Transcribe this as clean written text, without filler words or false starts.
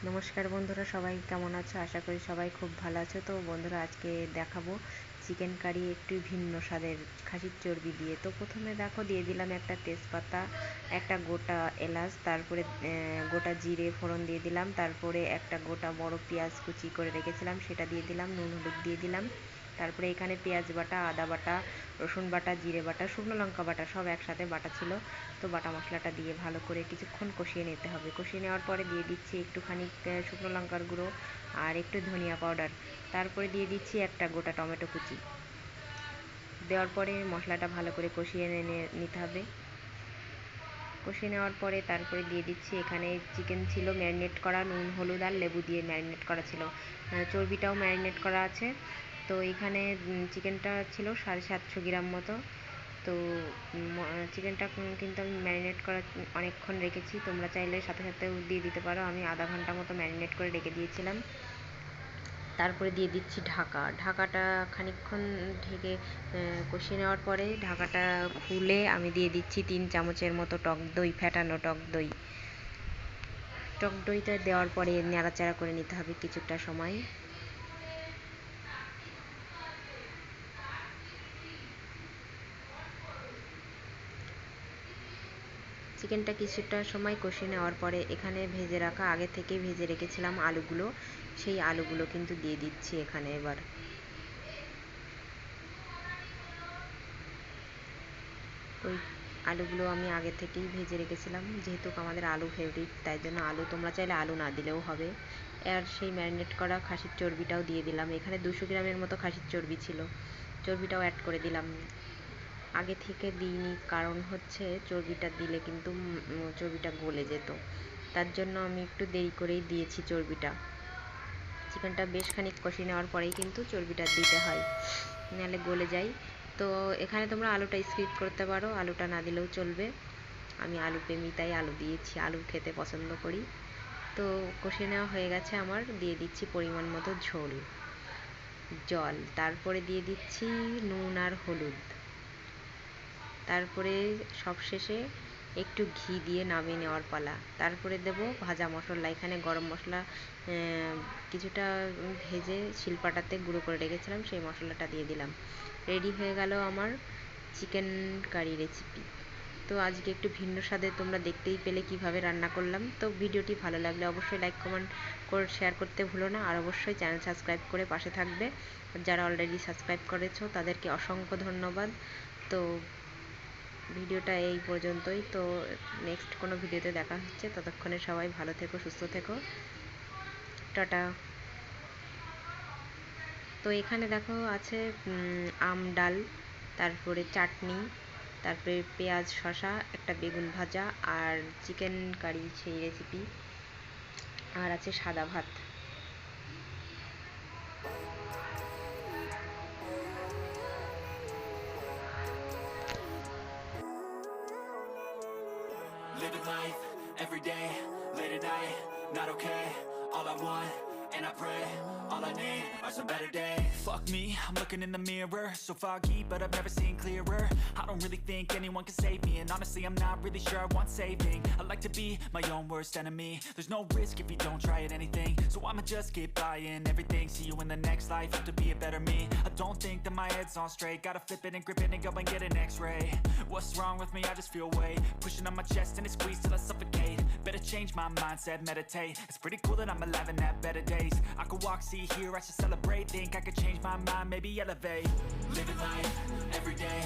নমস্কার বন্ধুরা, সবাই কেমন আছো? আশা করি সবাই খুব ভালো আছো। তো বন্ধুরা, আজকে দেখাবো চিকেন কারি একটু ভিন্ন স্বাদের খাসির চর্বি দিয়ে। তো প্রথমে দেখো দিয়ে দিলাম একটা তেজপাতা, একটা গোটা এলাচ, তারপরে গোটা জিরে ফোড়ন দিয়ে দিলাম, তারপরে একটা গোটা বড় পেঁয়াজ কুচি করে রেখেছিলাম সেটা দিয়ে দিলাম, নুন হলুদ দিয়ে দিলাম। তারপরে এখানে পেঁয়াজ বাটা, আদা বাটা, রসুন বাটা, জিরে বাটা, শুকনো লঙ্কা বাটা সব একসাথে বাটা ছিল। তো বাটা মশলাটা দিয়ে ভালো করে কিছুক্ষণ কষিয়ে নিতে হবে। কষিয়ে নেওয়ার পরে দিয়ে দিচ্ছি একটুখানি শুকনো লঙ্কার গুঁড়ো আর একটু ধনিয়া পাউডার। তারপরে দিয়ে দিচ্ছি একটা গোটা টমেটো কুচি। দেওয়ার পরে মশলাটা ভালো করে কষিয়ে নিতে হবে। কষিয়ে নেওয়ার পরে তারপরে দিয়ে দিচ্ছি, এখানে চিকেন ছিল ম্যারিনেট করা, নুন হলুদ আর লেবু দিয়ে ম্যারিনেট করা ছিল। চর্বিটাও ম্যারিনেট করা আছে। তো এখানে চিকেনটা ছিল 750 গ্রাম মতো। তো চিকেনটা কিন্তু আমি ম্যারিনেট করা অনেকক্ষণ রেখেছি, তোমরা চাইলে সাথে সাথেও দিয়ে দিতে পারো। আমি আধা ঘন্টা মতো ম্যারিনেট করে রেখে দিয়েছিলাম। তারপরে দিয়ে দিচ্ছি ঢাকাটা খানিকক্ষণ ঢেকে কষিয়ে নেওয়ার পরে ঢাকাটা খুলে আমি দিয়ে দিচ্ছি 3 চামচের মতো টক দই, ফ্যাটানো টক দই। টক দইটা দেওয়ার পরে নাড়াচাড়া করে নিতে হবে কিছুটা সময়। চিকেনটা কিছুটা সময় কষিয়ে নেওয়ার পরে এখানে ভেজে রাখা, আগে থেকে ভেজে রেখেছিলাম আলুগুলো, সেই আলুগুলো কিন্তু দিয়ে দিচ্ছি এখানে। এবার ওই আলুগুলো আমি আগে থেকেই ভেজে রেখেছিলাম, যেহেতু আমাদের আলু ফেভারিট, তাই জন্য আলু তোমরা চাইলে আলু না দিলেও হবে। আর সেই ম্যারিনেট করা খাসির চর্বিটাও দিয়ে দিলাম। এখানে 200 গ্রামের মতো খাসির চর্বি ছিল, চর্বিটাও অ্যাড করে দিলাম। আগে থেকে দিইনি কারণ হচ্ছে চর্বিটা দিলে কিন্তু চর্বিটা গলে যেত, তার জন্য আমি একটু দেরি করেই দিয়েছি চর্বিটা। চিকেনটা বেশ খানিক কষিয়ে নেওয়ার পরেই কিন্তু চর্বিটা দিতে হয়, নাহলে গলে যায়। তো এখানে তোমরা আলুটা স্কিপ করতে পারো, আলুটা না দিলেও চলবে। আমি আলু প্রেমী তাই আলু দিয়েছি, আলু খেতে পছন্দ করি। তো কষিয়ে নেওয়া হয়ে গেছে আমার, দিয়ে দিচ্ছি পরিমাণ মতো জল, তারপরে দিয়ে দিচ্ছি নুন আর হলুদ। তারপরে সবশেষে একটু ঘি দিয়ে নামিয়ে নেওয়ার পালা। তারপরে দেব ভাজা মশলা, এখানে গরম মশলা কিছুটা ভেজে শিলপাটাতে গুঁড়ো করে রেখেছিলাম, সেই মশলাটা দিয়ে দিলাম। রেডি হয়ে গেল আমার চিকেন কারি রেসিপি। তো আজকে একটু ভিন্ন স্বাদে, তোমরা দেখতেই পেলে কিভাবে রান্না করলাম। তো ভিডিওটি ভালো লাগলে অবশ্যই লাইক কমেন্ট করে শেয়ার করতে ভুলো না, আর অবশ্যই চ্যানেল সাবস্ক্রাইব করে পাশে থাকবে। যারা অলরেডি সাবস্ক্রাইব করেছো তাদেরকে অসংখ্য ধন্যবাদ। তো ভিডিওটা এই পর্যন্তই। তো নেক্সট কোনো ভিডিওতে দেখা হচ্ছে, ততক্ষণে সবাই ভালো থেকো, সুস্থ থেকো, টাটা। তো এখানে দেখো আছে আম ডাল, তারপরে চাটনি, তারপরে পেঁয়াজ শসা, একটা বেগুন ভাজা আর চিকেন কারি সেই রেসিপি, আর আছে সাদা ভাত। Living life, everyday, late at night, not okay. All I want, and I pray, all I need are some better days. Fuck me, I'm looking in the mirror, so foggy, but I've never seen clearer. I don't really think anyone can save me, and honestly I'm not really sure I want saving. I like to be my own worst enemy. There's no risk if you don't try at anything, so I'ma just keep buying everything. See you in the next life, have to be a better me. I don't think that my head's on straight, gotta flip it and grip it and go and get an x-ray. What's wrong with me? I just feel weight pushing on my chest and it squeezes till I suffocate. Better change my mindset, meditate. It's pretty cool that I'm alive and have better days. I could walk, see, hear, I should celebrate. Think I could change my mind, maybe elevate. Living life, everyday